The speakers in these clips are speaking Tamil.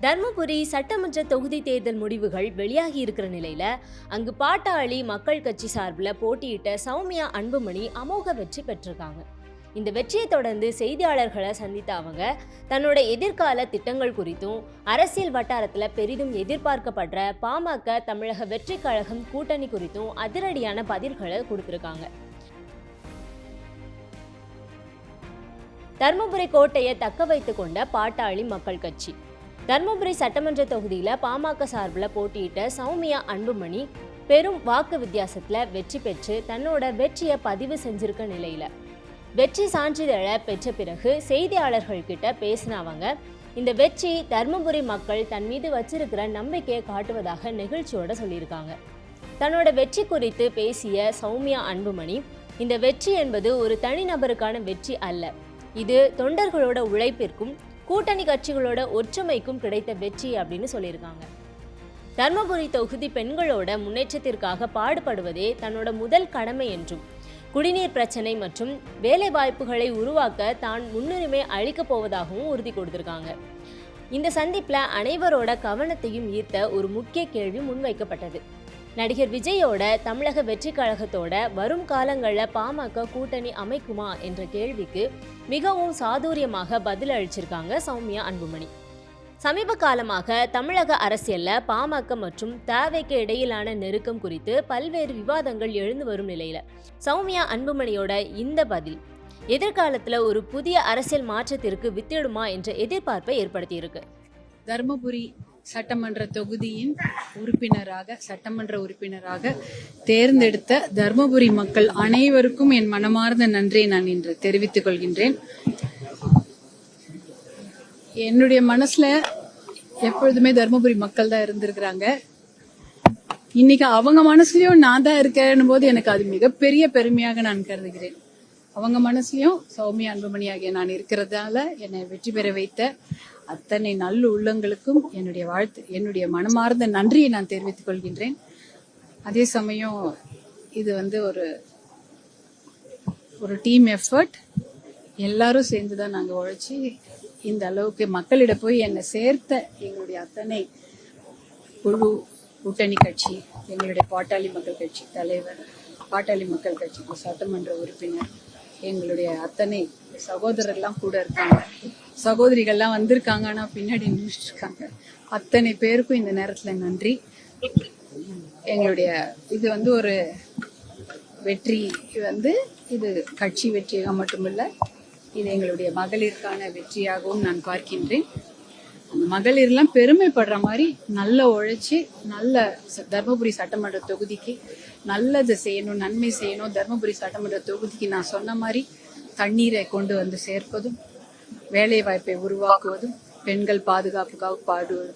தர்மபுரி சட்டமன்ற தொகுதி தேர்தல் முடிவுகள் வெளியாகி இருக்கிற நிலையில அங்கு பாட்டாளி மக்கள் கட்சி சார்பில் போட்டியிட்ட சௌமியா அன்புமணி அமோக வெற்றி பெற்றிருக்காங்க. இந்த வெற்றியை தொடர்ந்து செய்தியாளர்களை சந்தித்த அவங்க தன்னோட எதிர்கால திட்டங்கள் குறித்தும் அரசியல் வட்டாரத்தில் பெரிதும் எதிர்பார்க்கப்படுற பாமக தமிழக வெற்றி கழகம் கூட்டணி குறித்தும் அதிரடியான பதில்களை கொடுத்திருக்காங்க. தர்மபுரி கோட்டையை தக்க வைத்துக் கொண்ட பாட்டாளி மக்கள் கட்சி. தர்மபுரி சட்டமன்ற தொகுதியில பாமக சார்பில் போட்டியிட்ட சௌமியா அன்புமணி பெரும் வாக்கு வித்தியாசத்துல வெற்றி பெற்று தன்னோட வெற்றியை பதிவு செஞ்சிருக்க நிலையில வெற்றி சான்றிதழை பெற்ற பிறகு செய்தியாளர்கள் கிட்ட பேசினவங்க இந்த வெற்றி தர்மபுரி மக்கள் தன் மீது வச்சிருக்கிற நம்பிக்கையை காட்டுவதாக நெகிழ்ச்சியோட சொல்லியிருக்காங்க. தன்னோட வெற்றி குறித்து பேசிய சௌமியா அன்புமணி, இந்த வெற்றி என்பது ஒரு தனிநபருக்கான வெற்றி அல்ல, இது தொண்டர்களோட உழைப்பிற்கும் கூட்டணி கட்சிகளோட ஒற்றுமைக்கும் கிடைத்த வெற்றி அப்படின்னு சொல்லியிருக்காங்க. தர்மபுரி தொகுதி பெண்களோட முன்னேற்றத்திற்காக பாடுபடுவதே தன்னோட முதல் கடமை என்றும் குடிநீர் பிரச்சனை மற்றும் வேலை வாய்ப்புகளை உருவாக்க தான் முன்னுரிமை அளிக்கப் போவதாகவும் உறுதி கொடுத்திருக்காங்க. இந்த சந்திப்பில் அனைவரோட கவனத்தையும் ஈர்த்த ஒரு முக்கிய கேள்வி முன்வைக்கப்பட்டது. நடிகர் விஜயோட தமிழக வெற்றி கழகத்தோட வரும் காலங்களில் பாமக கூட்டணி அமைக்குமா என்ற கேள்விக்கு மிகவும் சாதுரியமாக பதில் அளிச்சிருக்காங்க சௌமியா அன்புமணி. சமீப காலமாக தமிழக அரசியல்ல பாமக மற்றும் தவேக்கு இடையிலான நெருக்கம் குறித்து பல்வேறு விவாதங்கள் எழுந்து வரும் நிலையில சௌமியா அன்புமணியோட இந்த பதில் எதிர்காலத்துல ஒரு புதிய அரசியல் மாற்றத்திற்கு வித்திடுமா என்ற எதிர்பார்ப்பை ஏற்படுத்தியிருக்கு. தர்மபுரி சட்டமன்ற தொகுதியின் சட்டமன்ற உறுப்பினராக தேர்ந்தெடுத்த தர்மபுரி மக்கள் அனைவருக்கும் என் மனமார்ந்த நன்றியை நான் இன்று தெரிவித்துக் கொள்கின்றேன். என்னுடைய மனசுல எப்பொழுதுமே தர்மபுரி மக்கள் தான் இருந்திருக்கிறாங்க. இன்னைக்கு அவங்க மனசுலயும் நான் தான் இருக்கேன் போது எனக்கு அது மிகப்பெரிய பெருமையாக நான் கருதுகிறேன். அவங்க மனசுலயும் சௌமியா அன்புமணி ஆகிய நான் இருக்கிறதால என்னை வெற்றி பெற வைத்த அத்தனை நல்ல உள்ளங்களுக்கும் என்னுடைய மனமார்ந்த நன்றியை நான் தெரிவித்துக் கொள்கின்றேன். அதே சமயம் இது ஒரு டீம் எஃபர்ட், எல்லாரும் சேர்ந்துதான் நாங்க உழைச்சி இந்த அளவுக்கு மக்களிடம் போய் என்னை சேர்த்த எங்களுடைய அத்தனை குழு, கூட்டணி கட்சி, எங்களுடைய பாட்டாளி மக்கள் கட்சி தலைவர், பாட்டாளி மக்கள் கட்சி சட்டமன்ற உறுப்பினர், எங்களுடைய அத்தனை சகோதரர்லாம் கூட இருக்காங்க, சகோதரிகள்லாம் வந்திருக்காங்க, ஆனா பின்னாடி நின்றுட்டு இருக்காங்க. அத்தனை பேருக்கும் இந்த நேரத்துல நன்றி. எங்களுடைய இது ஒரு வெற்றி, இது கட்சி வெற்றியாக மட்டுமல்ல, இது எங்களுடைய மகளிருக்கான வெற்றியாகவும் நான் பார்க்கின்றேன். அந்த மகளிர்லாம் பெருமைப்படுற மாதிரி நல்ல உழைச்சி நல்ல தர்மபுரி சட்டமன்ற தொகுதிக்கு நல்லது செய்யணும், நன்மை செய்யணும். தர்மபுரி சட்டமன்ற தொகுதிக்கு நான் சொன்ன மாதிரி தண்ணீரை கொண்டு வந்து சேர்ப்பதும், வேலை வாய்ப்பை உருவாக்குவதும், பெண்கள் பாதுகாப்புக்காக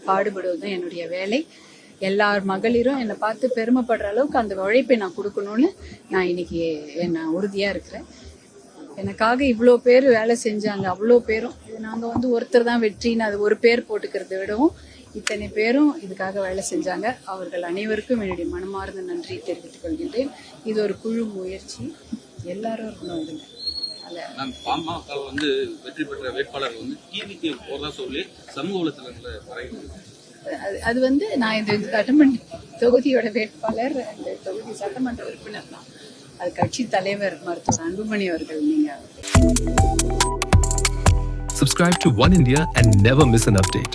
பாடுபடுவதும் என்னுடைய வேலை. எல்லார் மகளிரும் என்னை பார்த்து பெருமைப்படுற அளவுக்கு அந்த உழைப்பை நான் கொடுக்கணும்னு நான் இன்னைக்கு நான் உறுதியா இருக்கிறேன். எனக்காக இவ்வளோ பேர் வேலை செஞ்சாங்க. அவ்வளோ பேரும் நாங்க ஒருத்தர் தான் வெற்றின்னு அது ஒரு பேர் போட்டுக்கிறத விடவும் இத்தனை பேரும் இதுக்காக வேலை செஞ்சாங்க. அவர்கள் அனைவருக்கும் என்னுடைய மனமார்ந்த நன்றி தெரிவித்துக் கொள்கின்றேன். இது ஒரு குழு முயற்சி, எல்லாரும் இருக்கணும். இதுல பாமக வெற்றி பெற்ற வேட்பாளர் டிவிக்கு போறதா சொல்லி சமூக வலைத்தளங்கள்ல அது நான் இந்த சட்டமன்ற தொகுதியோட வேட்பாளர், இந்த தொகுதி சட்டமன்ற உறுப்பினர் தான். அது கட்சி தலைவர் மருத்துவர் அன்புமணி அவர்கள். நீங்க subscribe to One India and never miss an update.